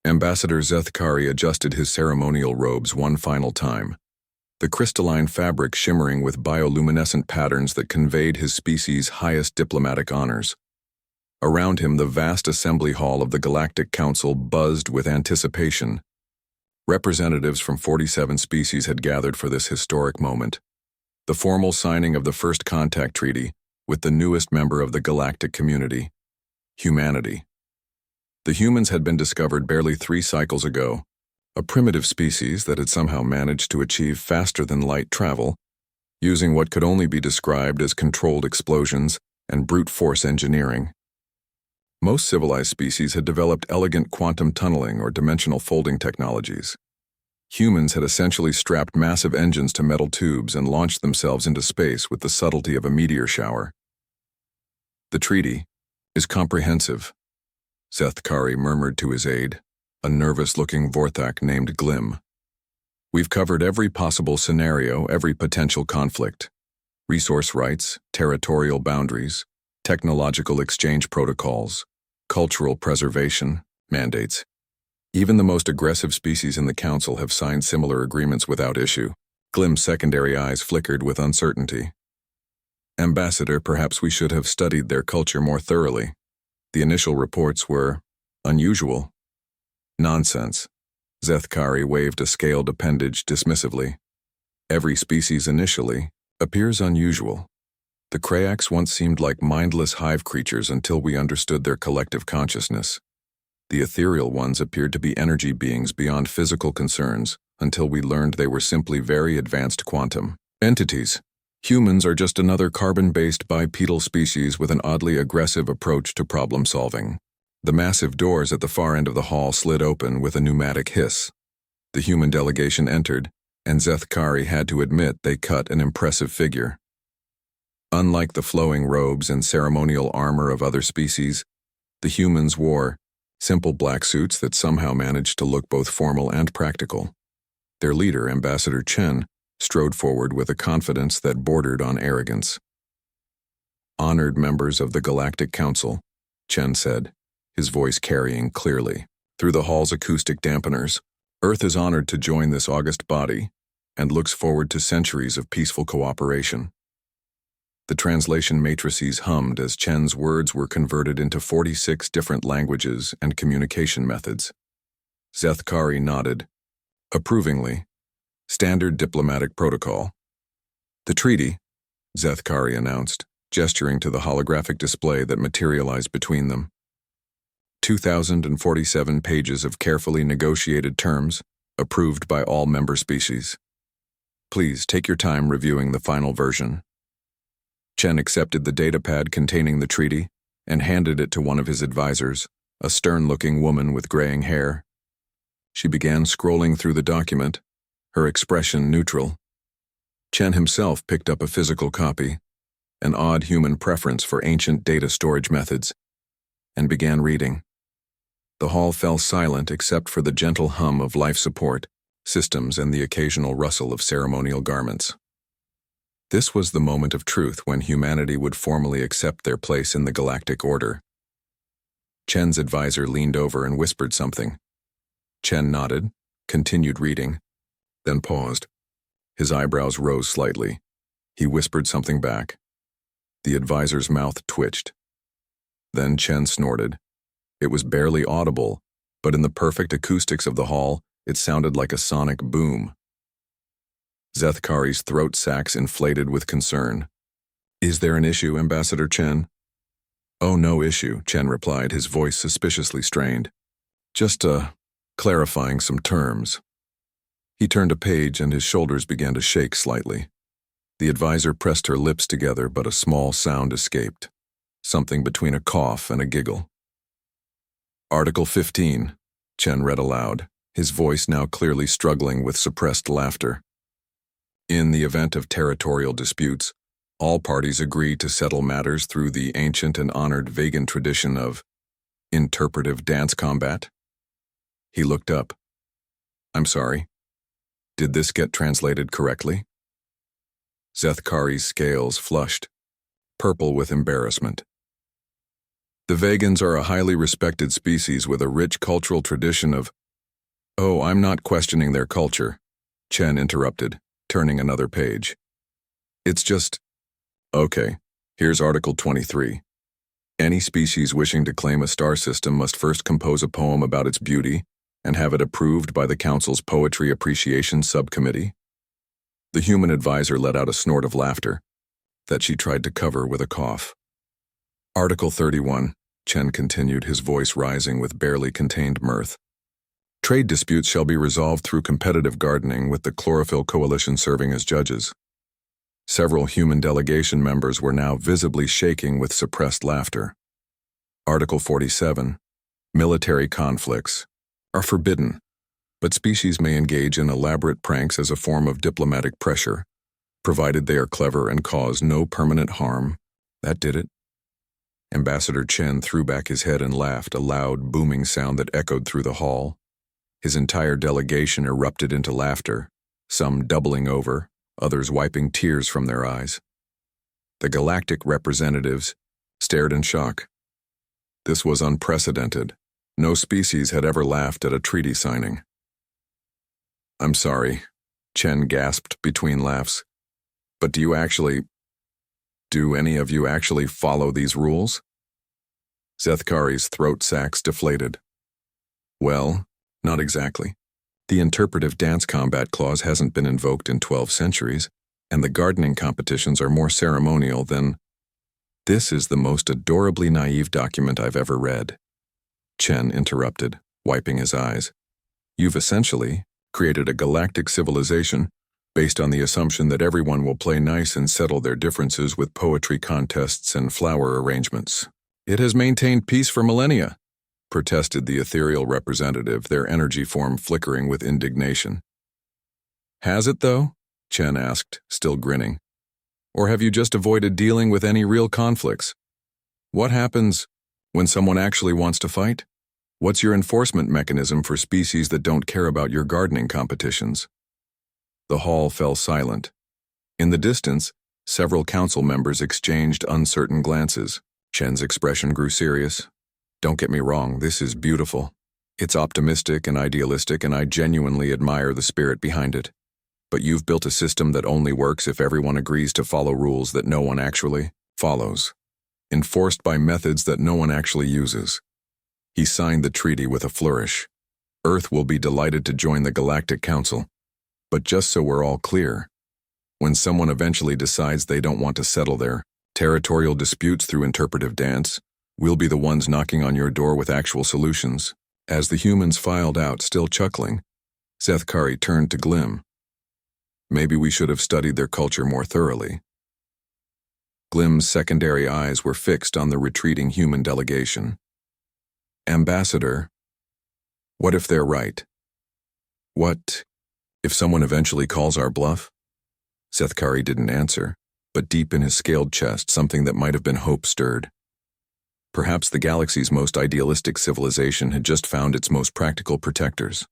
Ambassador Zethkari adjusted his ceremonial robes one final time, the crystalline fabric shimmering with bioluminescent patterns that conveyed his species' highest diplomatic honors. Around him, the vast assembly hall of the Galactic Council buzzed with anticipation. Representatives from 47 species had gathered for this historic moment, the formal signing of the First Contact Treaty with the newest member of the galactic community, humanity. The humans had been discovered barely 3 cycles ago, a primitive species that had somehow managed to achieve faster-than-light travel, using what could only be described as controlled explosions and brute force engineering. Most civilized species had developed elegant quantum tunneling or dimensional folding technologies. Humans had essentially strapped massive engines to metal tubes and launched themselves into space with the subtlety of a meteor shower. The treaty is comprehensive, Zethkari murmured to his aide, a nervous-looking Vorthak named Glim. We've covered every possible scenario, every potential conflict. Resource rights, territorial boundaries, technological exchange protocols, cultural preservation, mandates. Even the most aggressive species in the Council have signed similar agreements without issue. Glim's secondary eyes flickered with uncertainty. Ambassador, perhaps we should have studied their culture more thoroughly. The initial reports were unusual. Nonsense. Zethkari waved a scaled appendage dismissively. Every species initially appears unusual. The Krayaks once seemed like mindless hive creatures until we understood their collective consciousness. The ethereal ones appeared to be energy beings beyond physical concerns until we learned they were simply very advanced quantum entities. Humans are just another carbon-based bipedal species with an oddly aggressive approach to problem-solving. The massive doors at the far end of the hall slid open with a pneumatic hiss. The human delegation entered, and Zethkari had to admit they cut an impressive figure. Unlike the flowing robes and ceremonial armor of other species, the humans wore simple black suits that somehow managed to look both formal and practical. Their leader, Ambassador Chen, strode forward with a confidence that bordered on arrogance. Honored members of the Galactic Council, Chen said, his voice carrying clearly through the hall's acoustic dampeners. Earth is honored to join this august body and looks forward to centuries of peaceful cooperation. The translation matrices hummed as Chen's words were converted into 46 different languages and communication methods. Zethkari nodded, approvingly. Standard diplomatic protocol. The treaty, Zethkari announced, gesturing to the holographic display that materialized between them. 2,047 pages of carefully negotiated terms, approved by all member species. Please take your time reviewing the final version. Chen accepted the datapad containing the treaty and handed it to one of his advisors, a stern-looking woman with graying hair. She began scrolling through the document, her expression neutral. Chen himself picked up a physical copy, an odd human preference for ancient data storage methods, and began reading. The hall fell silent except for the gentle hum of life support systems and the occasional rustle of ceremonial garments. This was the moment of truth when humanity would formally accept their place in the galactic order. Chen's advisor leaned over and whispered something. Chen nodded, continued reading, then paused. His eyebrows rose slightly. He whispered something back. The advisor's mouth twitched. Then Chen snorted. It was barely audible, but in the perfect acoustics of the hall, it sounded like a sonic boom. Zethkari's throat sacs inflated with concern. Is there an issue, Ambassador Chen? Oh, no issue, Chen replied, his voice suspiciously strained. Just, clarifying some terms. He turned a page and his shoulders began to shake slightly. The advisor pressed her lips together, but a small sound escaped. Something between a cough and a giggle. Article 15, Chen read aloud, his voice now clearly struggling with suppressed laughter. In the event of territorial disputes, all parties agree to settle matters through the ancient and honored Vegan tradition of interpretive dance combat. He looked up. I'm sorry. Did this get translated correctly? Zethkari's scales flushed, purple with embarrassment. The Vegans are a highly respected species with a rich cultural tradition of— Oh, I'm not questioning their culture, Chen interrupted, turning another page. It's just— Okay, here's Article 23. Any species wishing to claim a star system must first compose a poem about its beauty and have it approved by the Council's Poetry Appreciation Subcommittee. The human advisor let out a snort of laughter that she tried to cover with a cough. Article 31, Chen continued, his voice rising with barely contained mirth. Trade disputes shall be resolved through competitive gardening with the Chlorophyll Coalition serving as judges. Several human delegation members were now visibly shaking with suppressed laughter. Article 47, military conflicts are forbidden, but species may engage in elaborate pranks as a form of diplomatic pressure, provided they are clever and cause no permanent harm. That did it. Ambassador Chen threw back his head and laughed, a loud, booming sound that echoed through the hall. His entire delegation erupted into laughter, some doubling over, others wiping tears from their eyes. The galactic representatives stared in shock. This was unprecedented. No species had ever laughed at a treaty signing. I'm sorry, Chen gasped between laughs, but do any of you actually follow these rules? Zethkari's throat sacs deflated. Well, not exactly. The interpretive dance combat clause hasn't been invoked in 12 centuries, and the gardening competitions are more ceremonial than— This is the most adorably naive document I've ever read, Chen interrupted, wiping his eyes. You've essentially created a galactic civilization based on the assumption that everyone will play nice and settle their differences with poetry contests and flower arrangements. It has maintained peace for millennia, protested the ethereal representative, their energy form flickering with indignation. Has it, though? Chen asked, still grinning. Or have you just avoided dealing with any real conflicts? What happens when someone actually wants to fight? What's your enforcement mechanism for species that don't care about your gardening competitions? The hall fell silent. In the distance, several council members exchanged uncertain glances. Chen's expression grew serious. Don't get me wrong, this is beautiful. It's optimistic and idealistic, and I genuinely admire the spirit behind it. But you've built a system that only works if everyone agrees to follow rules that no one actually follows, enforced by methods that no one actually uses. He signed the treaty with a flourish. Earth will be delighted to join the Galactic Council. But just so we're all clear, when someone eventually decides they don't want to settle their territorial disputes through interpretive dance, we'll be the ones knocking on your door with actual solutions. As the humans filed out, still chuckling, Zethkari turned to Glim. Maybe we should have studied their culture more thoroughly. Glim's secondary eyes were fixed on the retreating human delegation. Ambassador, what if they're right? What if someone eventually calls our bluff? Zethkari didn't answer, but deep in his scaled chest, something that might have been hope stirred. Perhaps the galaxy's most idealistic civilization had just found its most practical protectors.